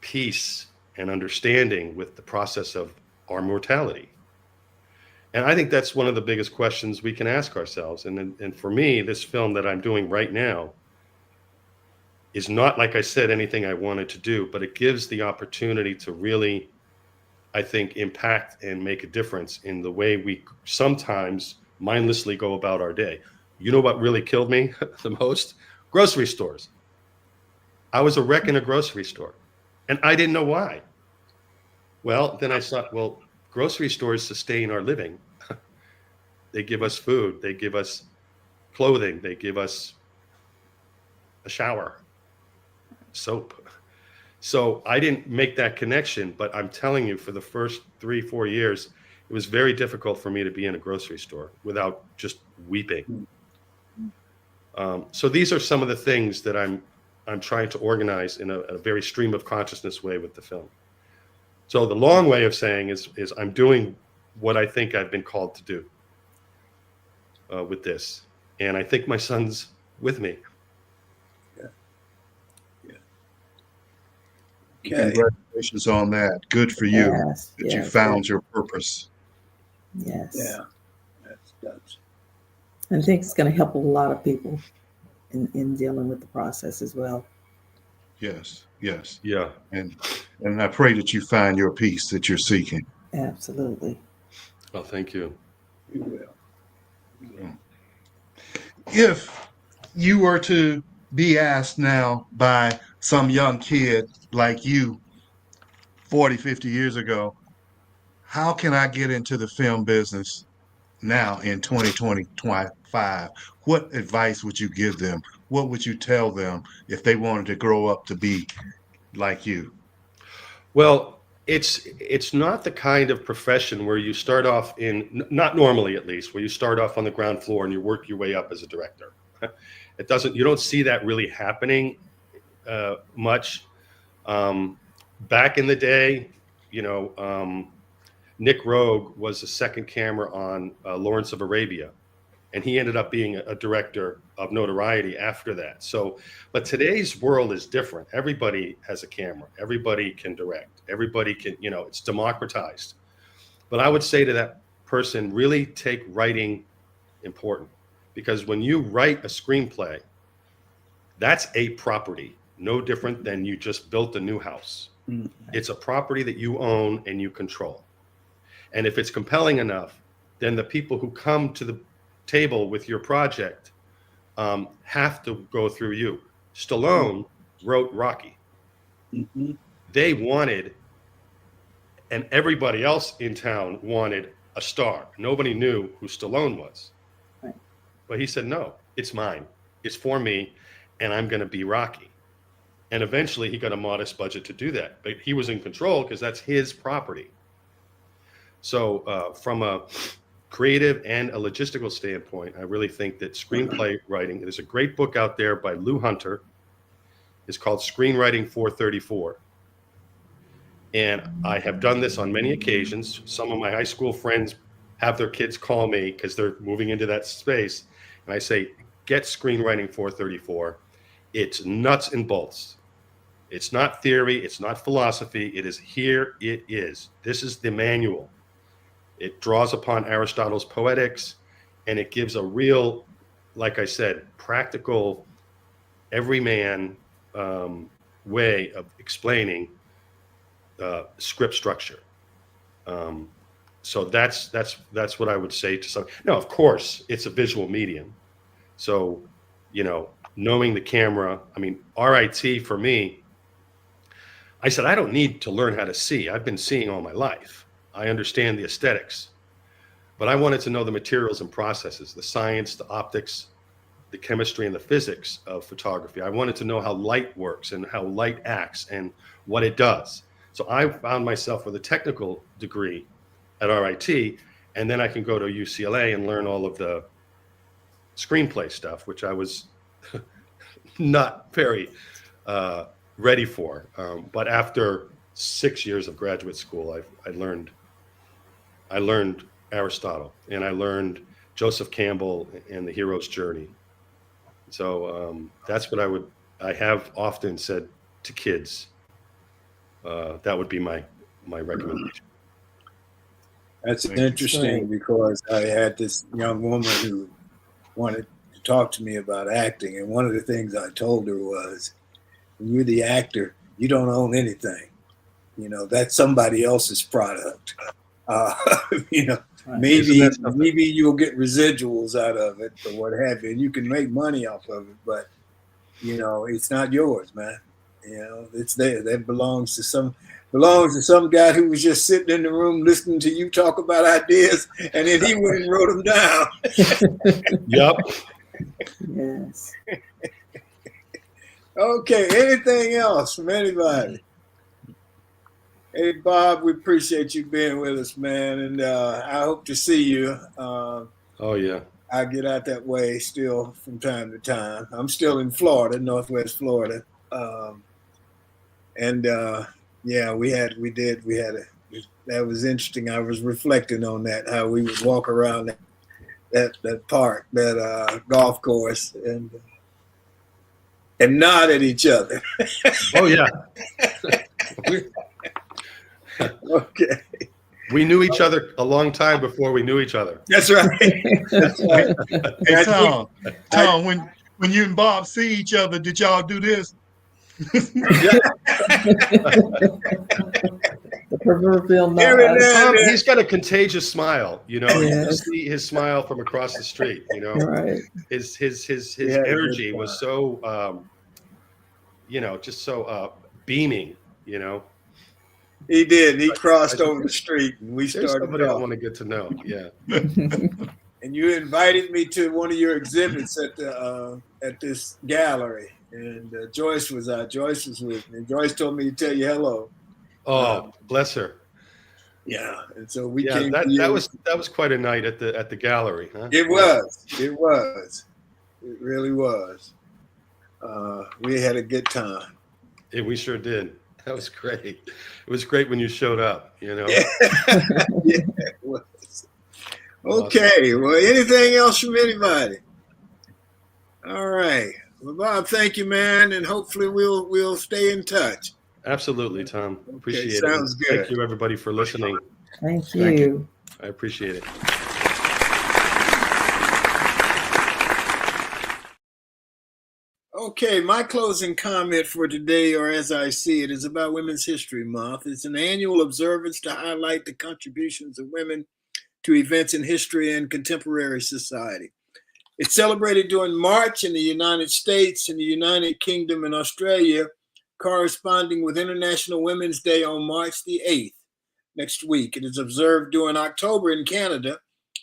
peace and understanding with the process of our mortality. And I think that's one of the biggest questions we can ask ourselves. And for me, this film that I'm doing right now is not, like I said, anything I wanted to do, but it gives the opportunity to really, I think, impact and make a difference in the way we sometimes mindlessly go about our day. You know what really killed me the most? Grocery stores. I was a wreck in a grocery store, and I didn't know why. Well, then I thought, well, grocery stores sustain our living. They give us food. They give us clothing. They give us a shower, soap. So I didn't make that connection, but I'm telling you, for the first 3, 4 years, it was very difficult for me to be in a grocery store without just weeping. So these are some of the things that I'm trying to organize in a very stream of consciousness way with the film. So the long way of saying is I'm doing what I think I've been called to do with this. And I think my son's with me. Okay. Congratulations on that. Good for you Yes, that you yes, found your purpose. Yes. Yeah. That's I think it's going to help a lot of people in dealing with the process as well. Yes, yes. Yeah. And I pray that you find your peace that you're seeking. Absolutely. Oh, thank you. you will. If you were to be asked now by some young kid like you 40, 50 years ago, how can I get into the film business now in 2025? What advice would you give them? what would you tell them if they wanted to grow up to be like you? Well, it's not the kind of profession where you start off not normally at least, where you start off on the ground floor and you work your way up as a director. You don't see that really happening much. Back in the day, Nick Rogue was the second camera on Lawrence of Arabia, and he ended up being a director of notoriety after that. So, but today's world is different. Everybody has a camera. Everybody can direct. Everybody can, it's democratized. But I would say to that person, really take writing important, because when you write a screenplay, that's a property, no different than you just built a new house. It's a property that you own and you control. And if it's compelling enough, then the people who come to the table with your project have to go through you. Stallone wrote Rocky. They wanted, and everybody else in town wanted, a star. Nobody knew who Stallone was. Right. But he said, no, it's mine. It's for me, and I'm going to be Rocky. And eventually he got a modest budget to do that. But he was in control because that's his property. So from a creative and a logistical standpoint, I really think that screenplay writing, there's a great book out there by Lou Hunter. It's called Screenwriting 434. And I have done this on many occasions. Some of my high school friends have their kids call me because they're moving into that space. And I say, get Screenwriting 434. It's nuts and bolts. It's not theory. It's not philosophy. It is here. It is. This is the manual. It draws upon Aristotle's Poetics, and it gives a real, like I said, practical, everyman way of explaining script structure. So that's what I would say to some. Now, of course, it's a visual medium. So, knowing the camera, RIT for me, I said, I don't need to learn how to see. I've been seeing all my life. I understand the aesthetics, but I wanted to know the materials and processes, the science, the optics, the chemistry, and the physics of photography. I wanted to know how light works and how light acts and what it does. So I found myself with a technical degree at RIT, and then I can go to UCLA and learn all of the screenplay stuff, which I was not very ready for. But after 6 years of graduate school, I learned Aristotle, and I learned Joseph Campbell and the hero's journey. So that's what I have often said to kids. That would be my recommendation. That's interesting because I had this young woman who wanted to talk to me about acting, and one of the things I told her was, when you're the actor, you don't own anything. That's somebody else's product. Maybe you'll get residuals out of it or what have you, and you can make money off of it, but it's not yours, man. It's there. That belongs to some guy who was just sitting in the room listening to you talk about ideas, and then he went and wrote them down. Yep. Yes. Okay, anything else from anybody? Hey, Bob, we appreciate you being with us, man, and I hope to see you. Oh, yeah. I get out that way still from time to time. I'm still in Florida, Northwest Florida. That was interesting. I was reflecting on that, how we would walk around that park, that golf course, and nod at each other. Oh, yeah. Okay. We knew each other a long time before we knew each other. That's right. That's right. Hey, Tom, when you and Bob see each other, did y'all do this? The proverbial Tom, he's got a contagious smile. Yes. You see his smile from across the street. Right. His energy was so, just so beaming. He did. He crossed over the street, and we There's started. somebody I want to get to know. Yeah. and you invited me to one of your exhibits at this gallery. And Joyce was out. Joyce was with me. Joyce told me to tell you hello. Oh, bless her. Yeah, and so we Yeah, came. that was quite a night at the gallery, huh? It was. It was. It really was. We had a good time. Yeah, we sure did. That was great. It was great when you showed up. Yeah, yeah, it was. Okay. Well, anything else from anybody? All right. Well, Bob, thank you, man, and hopefully we'll stay in touch. Absolutely, Tom. Appreciate sounds it. good. Thank you, everybody, for listening. Thank Thank you. I appreciate it. Okay, my closing comment for today, or as I see it, is about Women's History Month. It's an annual observance to highlight the contributions of women to events in history and contemporary society. It's celebrated during March in the United States, in the United Kingdom, and Australia, corresponding with International Women's Day on March the 8th, next week. It is observed during October in Canada,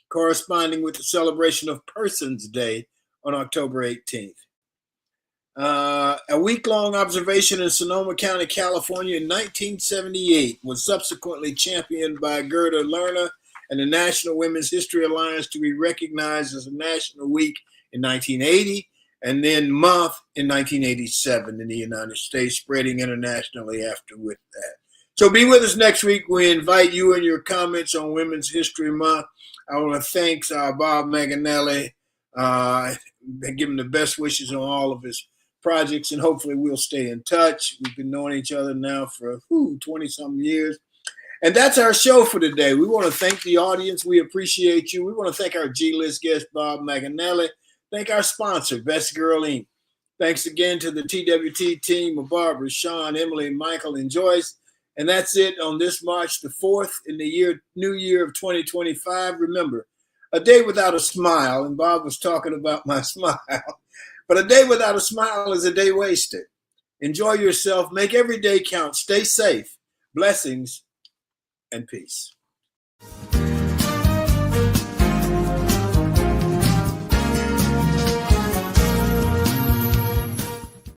corresponding with the celebration of Persons Day on October 18th. A week-long observation in Sonoma County, California in 1978 was subsequently championed by Gerda Lerner and the National Women's History Alliance to be recognized as a national week in 1980 and then month in 1987 in the United States, spreading internationally after with that. So be with us next week. We invite you and your comments on Women's History Month. I want to thank Bob Manganelli, give him the best wishes on all of his projects, and hopefully we'll stay in touch. We've been knowing each other now for 20-something years. And that's our show for today. We want to thank the audience. We appreciate you. We want to thank our G-List guest, Bob Manganelli. Thank our sponsor, Best Girl Inc. Thanks again to the TWT team of Barbara, Sean, Emily, Michael, and Joyce. And that's it on this March the 4th in the new year of 2025. Remember, a day without a smile, and Bob was talking about my smile, but a day without a smile is a day wasted. Enjoy yourself. Make every day count. Stay safe. Blessings and peace.